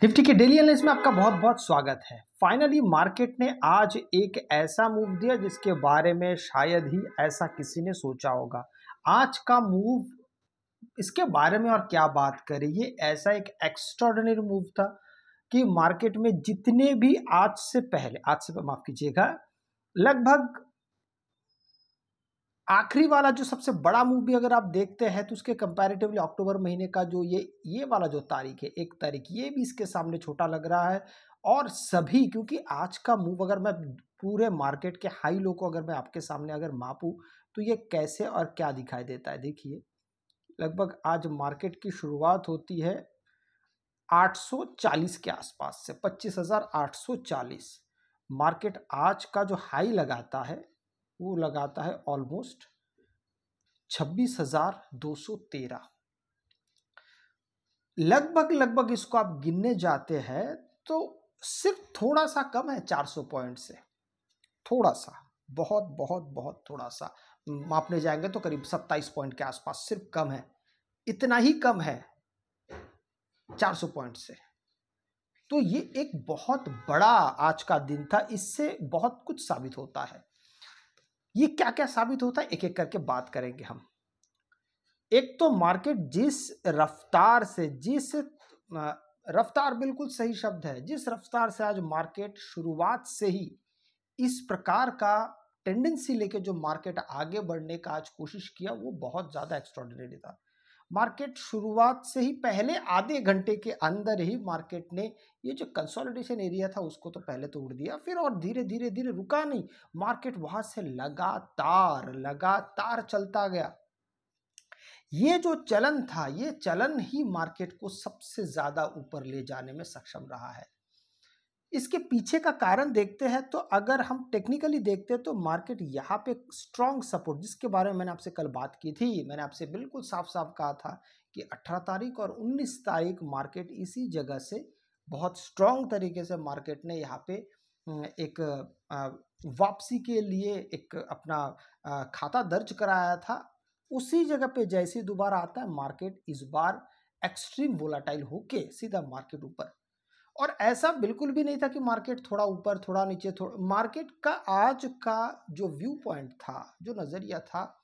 Nifty के daily analysis में आपका बहुत बहुत स्वागत है। फाइनली मार्केट ने आज एक ऐसा मूव दिया जिसके बारे में शायद ही ऐसा किसी ने सोचा होगा। आज का मूव, इसके बारे में और क्या बात करें, ये ऐसा एक एक्स्ट्राऑर्डिनरी मूव था कि मार्केट में जितने भी आज से माफ कीजिएगा, लगभग आखिरी वाला जो सबसे बड़ा मूव भी अगर आप देखते हैं तो उसके कंपैरेटिवली अक्टूबर महीने का जो ये वाला जो तारीख है, 1 तारीख, ये भी इसके सामने छोटा लग रहा है। और सभी, क्योंकि आज का मूव अगर मैं पूरे मार्केट के हाई लो को अगर मैं आपके सामने अगर मापूं तो ये कैसे और क्या दिखाई देता है। देखिए, लगभग आज मार्केट की शुरुआत होती है 840 के आसपास से, 25,840। मार्केट आज का जो हाई लगाता है वो लगाता है ऑलमोस्ट 26,213। लगभग इसको आप गिनने जाते हैं तो सिर्फ थोड़ा सा कम है 400 पॉइंट से, थोड़ा सा, बहुत थोड़ा सा मापने जाएंगे तो करीब 27 पॉइंट के आसपास सिर्फ कम है, इतना ही कम है 400 पॉइंट से। तो ये एक बहुत बड़ा आज का दिन था। इससे बहुत कुछ साबित होता है। ये क्या क्या साबित होता है एक एक करके बात करेंगे हम। एक तो मार्केट जिस रफ्तार से, रफ्तार बिल्कुल सही शब्द है, जिस रफ्तार से आज मार्केट शुरुआत से ही इस प्रकार का टेंडेंसी लेके जो मार्केट आगे बढ़ने का आज कोशिश किया, वो बहुत ज्यादा एक्स्ट्राऑर्डिनरी था। मार्केट शुरुआत से ही पहले आधे घंटे के अंदर ही मार्केट ने ये जो कंसोलिडेशन एरिया था उसको तो पहले तोड़ दिया, फिर और धीरे धीरे रुका नहीं, मार्केट वहां से लगातार चलता गया। ये जो चलन था, ये चलन ही मार्केट को सबसे ज्यादा ऊपर ले जाने में सक्षम रहा है। इसके पीछे का कारण देखते हैं तो अगर हम टेक्निकली देखते हैं तो मार्केट यहाँ पे स्ट्रॉन्ग सपोर्ट, जिसके बारे में मैंने आपसे कल बात की थी, मैंने आपसे बिल्कुल साफ साफ कहा था कि 18 तारीख और 19 तारीख मार्केट इसी जगह से बहुत स्ट्रॉन्ग तरीके से मार्केट ने यहाँ पे एक वापसी के लिए एक अपना खाता दर्ज कराया था। उसी जगह पे जैसे दोबारा आता है मार्केट, इस बार एक्सट्रीम वोलाटाइल होके सीधा मार्केट ऊपर। और ऐसा बिल्कुल भी नहीं था कि मार्केट थोड़ा ऊपर थोड़ा नीचे, थोड़ा मार्केट का आज का जो व्यू पॉइंट था, जो नजरिया था,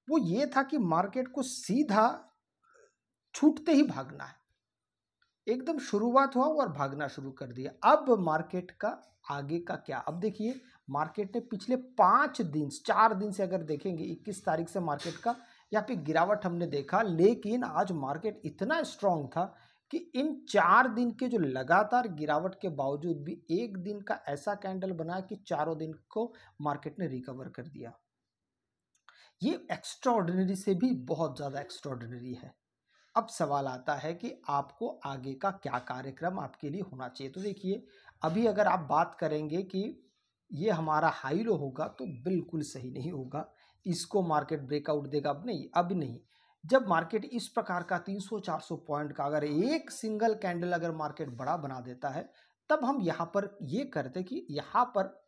वो ये था कि मार्केट को सीधा छूटते ही भागना है। एकदम शुरुआत हुआ और भागना शुरू कर दिया। अब मार्केट का आगे का क्या, अब देखिए मार्केट ने पिछले 4 दिन से अगर देखेंगे, 21 तारीख से मार्केट का यहाँ पे गिरावट हमने देखा, लेकिन आज मार्केट इतना स्ट्रांग था कि इन 4 दिन के जो लगातार गिरावट के बावजूद भी एक दिन का ऐसा कैंडल बना कि चारों दिन को मार्केट ने रिकवर कर दिया। ये एक्स्ट्राऑर्डिनरी से भी बहुत ज्यादा एक्स्ट्राऑर्डिनरी है। अब सवाल आता है कि आपको आगे का क्या कार्यक्रम आपके लिए होना चाहिए। तो देखिए, अभी अगर आप बात करेंगे कि ये हमारा हाई लो होगा तो बिल्कुल सही नहीं होगा, इसको मार्केट ब्रेकआउट देगा, अब नहीं। जब मार्केट इस प्रकार का 300-400 पॉइंट का अगर एक सिंगल कैंडल अगर मार्केट बड़ा बना देता है, तब हम यहाँ पर ये करते कि यहाँ पर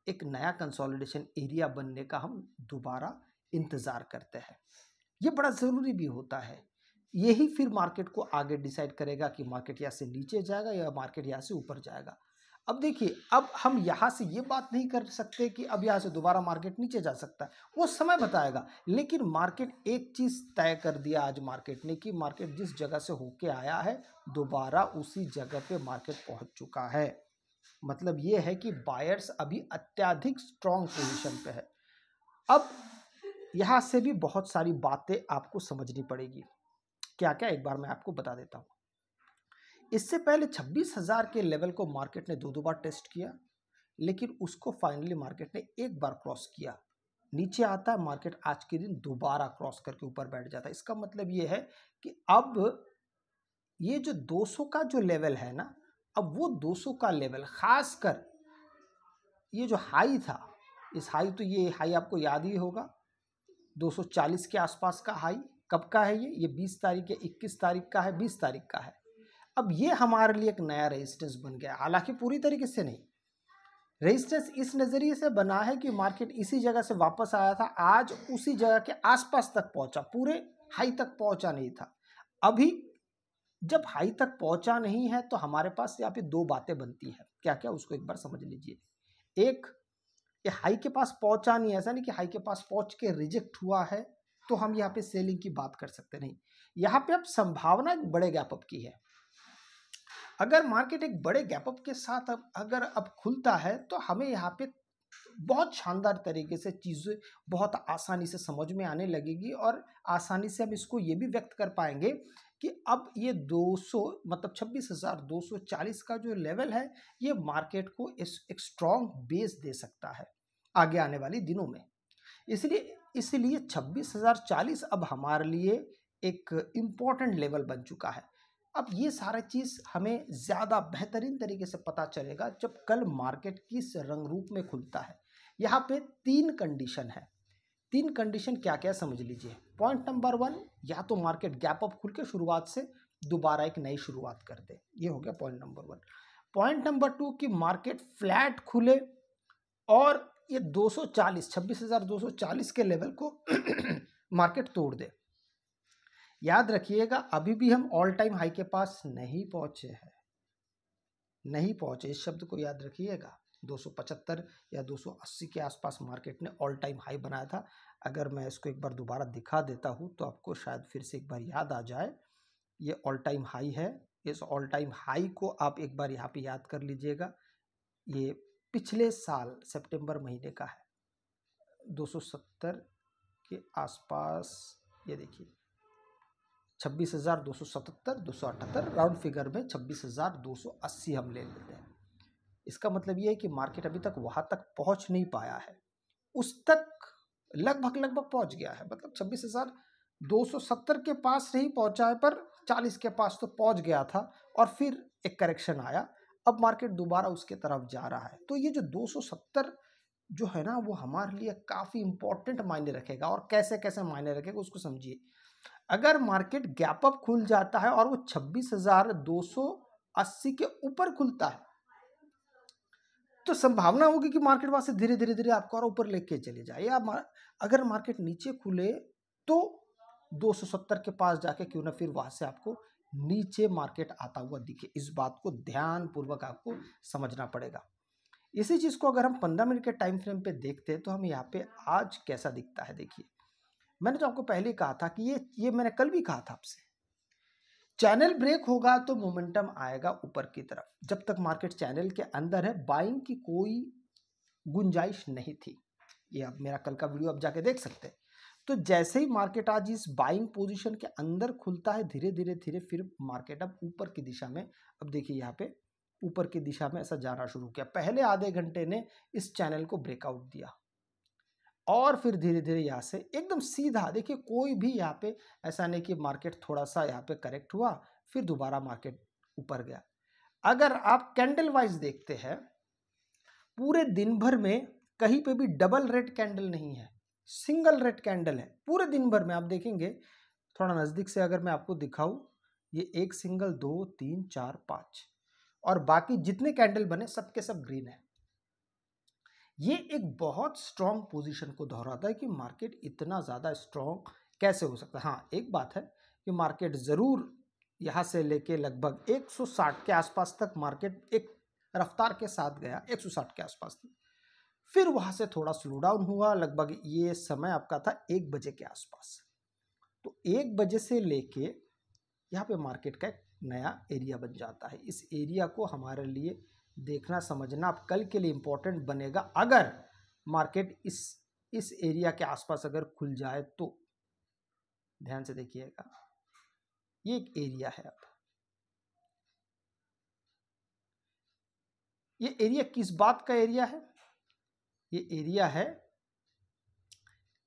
एक नया कंसोलिडेशन एरिया बनने का हम दोबारा इंतजार करते हैं। ये बड़ा जरूरी भी होता है। यही फिर मार्केट को आगे डिसाइड करेगा कि मार्केट यहाँ से नीचे जाएगा या मार्केट यहाँ से ऊपर जाएगा। अब देखिए, अब हम यहाँ से ये बात नहीं कर सकते कि अब यहाँ से दोबारा मार्केट नीचे जा सकता है, वो समय बताएगा। लेकिन मार्केट एक चीज तय कर दिया आज मार्केट ने कि मार्केट जिस जगह से होके आया है दोबारा उसी जगह पे मार्केट पहुंच चुका है। मतलब ये है कि बायर्स अभी अत्यधिक स्ट्रॉन्ग पोजीशन पे है। अब यहाँ से भी बहुत सारी बातें आपको समझनी पड़ेगी। क्या क्या, एक बार मैं आपको बता देता हूँ। इससे पहले 26,000 के लेवल को मार्केट ने दो बार टेस्ट किया, लेकिन उसको फाइनली मार्केट ने एक बार क्रॉस किया। नीचे आता है मार्केट, आज के दिन दोबारा क्रॉस करके ऊपर बैठ जाता है। इसका मतलब ये है कि अब ये जो 200 का जो लेवल है ना, अब वो 200 का लेवल, खासकर ये जो हाई था, इस हाई, तो ये हाई आपको याद ही होगा, 240 के आसपास का हाई। कब का है ये 20 तारीख या 21 तारीख का है, 20 तारीख का है। अब ये हमारे लिए एक नया रेजिस्टेंस बन गया, हालांकि पूरी तरीके से नहीं। रेजिस्टेंस इस नजरिए से बना है कि मार्केट इसी जगह से वापस आया था, आज उसी जगह के आसपास तक पहुंचा, पूरे हाई तक पहुंचा नहीं था। अभी जब हाई तक पहुंचा नहीं है तो हमारे पास यहाँ पे दो बातें बनती है, क्या क्या, उसको एक बार समझ लीजिए। एक, ये हाई के पास पहुंचा नहीं है, ऐसा नहीं कि हाई के पास पहुंच के रिजेक्ट हुआ है तो हम यहाँ पे सेलिंग की बात कर सकते नहीं। यहाँ पे अब संभावना एक बड़े गैप अप की है। अगर मार्केट एक बड़े गैप अप के साथ अब खुलता है तो हमें यहाँ पे बहुत शानदार तरीके से चीज़ें बहुत आसानी से समझ में आने लगेगी और आसानी से हम इसको ये भी व्यक्त कर पाएंगे कि अब ये 200 मतलब 26,240 का जो लेवल है ये मार्केट को एक स्ट्रॉन्ग बेस दे सकता है आगे आने वाले दिनों में। इसलिए 26,040 अब हमारे लिए एक इम्पॉर्टेंट लेवल बन चुका है। अब ये सारा चीज़ हमें ज़्यादा बेहतरीन तरीके से पता चलेगा जब कल मार्केट किस रंग रूप में खुलता है। यहाँ पे 3 कंडीशन है। 3 कंडीशन क्या क्या समझ लीजिए। पॉइंट नंबर 1, या तो मार्केट गैप अप खुल के शुरुआत से दोबारा एक नई शुरुआत कर दे, ये हो गया पॉइंट नंबर 1। पॉइंट नंबर 2 कि मार्केट फ्लैट खुले और ये 240 26,240 के लेवल को मार्केट तोड़ दे। याद रखिएगा अभी भी हम ऑल टाइम हाई के पास नहीं पहुंचे हैं, नहीं पहुंचे, इस शब्द को याद रखिएगा। 275 या 280 के आसपास मार्केट ने ऑल टाइम हाई बनाया था। अगर मैं इसको एक बार दोबारा दिखा देता हूं तो आपको शायद फिर से एक बार याद आ जाए। ये ऑल टाइम हाई है, इस ऑल टाइम हाई को आप एक बार यहाँ पे याद कर लीजिएगा। ये पिछले साल सितंबर महीने का है, 270 के आसपास। ये देखिए 26,277, 278 राउंड फिगर में 26,280 हम ले लेते हैं। इसका मतलब ये है कि मार्केट अभी तक वहां तक पहुंच नहीं पाया है, उस तक लगभग पहुंच गया है। मतलब 26,270 के पास नहीं पहुंचा है पर 40 के पास तो पहुंच गया था और फिर एक करेक्शन आया। अब मार्केट दोबारा उसके तरफ जा रहा है। तो ये जो 270 जो है ना वो हमारे लिए काफ़ी इंपॉर्टेंट मायने रखेगा। और कैसे कैसे मायने रखेगा उसको समझिए। अगर मार्केट गैप अप खुल जाता है और वो 26,280 के ऊपर खुलता है तो संभावना होगी कि मार्केट वहां से धीरे धीरे आपको और ऊपर लेके चले जाए। या अगर मार्केट नीचे खुले तो 270 के पास जाके क्यों ना फिर वहां से आपको नीचे मार्केट आता हुआ दिखे। इस बात को ध्यान पूर्वक आपको समझना पड़ेगा। इसी चीज को अगर हम 15 मिनट के टाइम फ्रेम पे देखते हैं तो हम यहाँ पे आज कैसा दिखता है। देखिए मैंने तो आपको पहले कहा था कि ये मैंने कल भी कहा था आपसे, चैनल ब्रेक होगा तो मोमेंटम आएगा ऊपर की तरफ। जब तक मार्केट चैनल के अंदर है बाइंग की कोई गुंजाइश नहीं थी। ये अब मेरा कल का वीडियो आप जाके देख सकते हैं। तो जैसे ही मार्केट आज इस बाइंग पोजीशन के अंदर खुलता है धीरे धीरे फिर मार्केट अब ऊपर की दिशा में, अब देखिए यहाँ पे ऊपर की दिशा में ऐसा जाना शुरू किया। पहले आधे घंटे ने इस चैनल को ब्रेकआउट दिया और फिर धीरे धीरे यहाँ से एकदम सीधा, देखिए कोई भी यहाँ पे ऐसा नहीं कि मार्केट थोड़ा सा यहाँ पे करेक्ट हुआ फिर दोबारा मार्केट ऊपर गया। अगर आप कैंडल वाइज देखते हैं पूरे दिन भर में कहीं पे भी डबल रेड कैंडल नहीं है, सिंगल रेड कैंडल है पूरे दिन भर में। आप देखेंगे थोड़ा नज़दीक से अगर मैं आपको दिखाऊं, ये एक सिंगल 2 3 4 5 और बाकी जितने कैंडल बने सबके सब ग्रीन है। ये एक बहुत स्ट्रॉन्ग पोजीशन को दोहराता है कि मार्केट इतना ज़्यादा स्ट्रॉन्ग कैसे हो सकता है। हाँ एक बात है कि मार्केट ज़रूर यहाँ से लेके लगभग 160 के आसपास तक मार्केट एक रफ्तार के साथ गया, 160 के आसपास तक। फिर वहाँ से थोड़ा स्लो डाउन हुआ, लगभग ये समय आपका था 1 बजे के आसपास। तो 1 बजे से लेके यहाँ पे मार्केट का एक नया एरिया बन जाता है। इस एरिया को हमारे लिए देखना समझना अब कल के लिए इंपॉर्टेंट बनेगा। अगर मार्केट इस एरिया के आसपास अगर खुल जाए तो ध्यान से देखिएगा, ये एक एरिया है। अब ये एरिया किस बात का एरिया है? ये एरिया है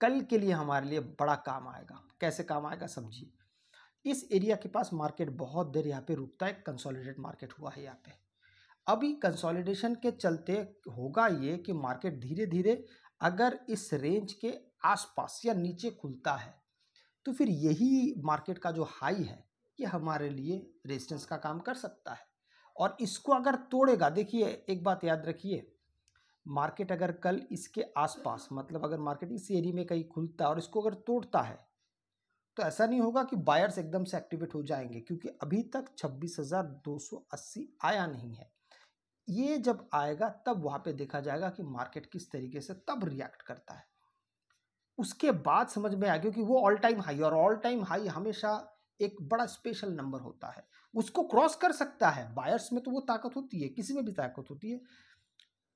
कल के लिए हमारे लिए बड़ा काम आएगा। कैसे काम आएगा समझिए। इस एरिया के पास मार्केट बहुत देर यहाँ पे रुकता है, कंसोलिडेट मार्केट हुआ है यहाँ पे। अभी कंसोलिडेशन के चलते होगा ये कि मार्केट धीरे धीरे अगर इस रेंज के आसपास या नीचे खुलता है तो फिर यही मार्केट का जो हाई है ये हमारे लिए रेजिस्टेंस का काम कर सकता है। और इसको अगर तोड़ेगा, देखिए एक बात याद रखिए, मार्केट अगर कल इसके आसपास मतलब अगर मार्केट इस एरिया में कहीं खुलता है और इसको अगर तोड़ता है तो ऐसा नहीं होगा कि बायर्स एकदम से एक्टिवेट हो जाएंगे, क्योंकि अभी तक 26,280 आया नहीं है। ये जब आएगा तब वहां पे देखा जाएगा कि मार्केट किस तरीके से तब रिएक्ट करता है। उसके बाद समझ में आ गया कि वो ऑल टाइम हाई, और ऑल टाइम हाई हमेशा एक बड़ा स्पेशल नंबर होता है, उसको क्रॉस कर सकता है। बायर्स में तो वो ताकत होती है, किसी में भी ताकत होती है।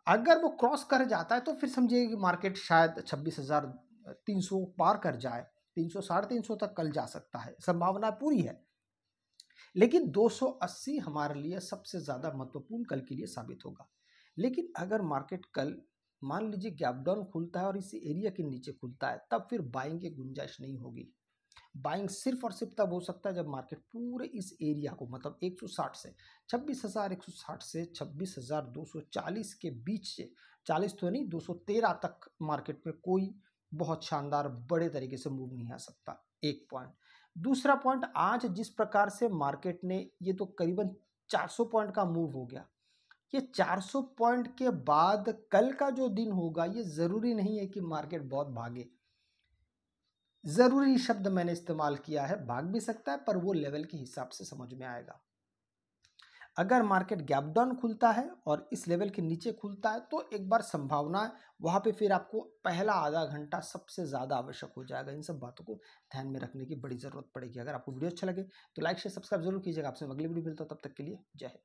अगर वो क्रॉस कर जाता है तो फिर समझिए कि मार्केट शायद 26,300 पार कर जाए, 300 350 तक कल जा सकता है, संभावना पूरी है। लेकिन 280 हमारे लिए सबसे ज़्यादा महत्वपूर्ण कल के लिए साबित होगा। लेकिन अगर मार्केट कल मान लीजिए गैप डाउन खुलता है और इसी एरिया के नीचे खुलता है, तब फिर बाइंग की गुंजाइश नहीं होगी। बाइंग सिर्फ और सिर्फ तब हो सकता है जब मार्केट पूरे इस एरिया को, मतलब 160 से 26,160 से 26,240 के बीच से, 40 तो नहीं 213 तक मार्केट में कोई बहुत शानदार बड़े तरीके से मूव नहीं आ सकता। एक पॉइंट। दूसरा पॉइंट, आज जिस प्रकार से मार्केट ने, ये तो करीबन 400 पॉइंट का मूव हो गया, ये 400 पॉइंट के बाद कल का जो दिन होगा, ये जरूरी नहीं है कि मार्केट बहुत भागे। जरूरी शब्द मैंने इस्तेमाल किया है, भाग भी सकता है, पर वो लेवल के हिसाब से समझ में आएगा। अगर मार्केट गैप डाउन खुलता है और इस लेवल के नीचे खुलता है, तो एक बार संभावना वहां पे फिर आपको पहला आधा घंटा सबसे ज्यादा आवश्यक हो जाएगा। इन सब बातों को ध्यान में रखने की बड़ी जरूरत पड़ेगी। अगर आपको वीडियो अच्छा लगे तो लाइक शेयर सब्सक्राइब जरूर कीजिएगा। आपसे अगली वीडियो मिलता है, तब तक के लिए जय हिंद।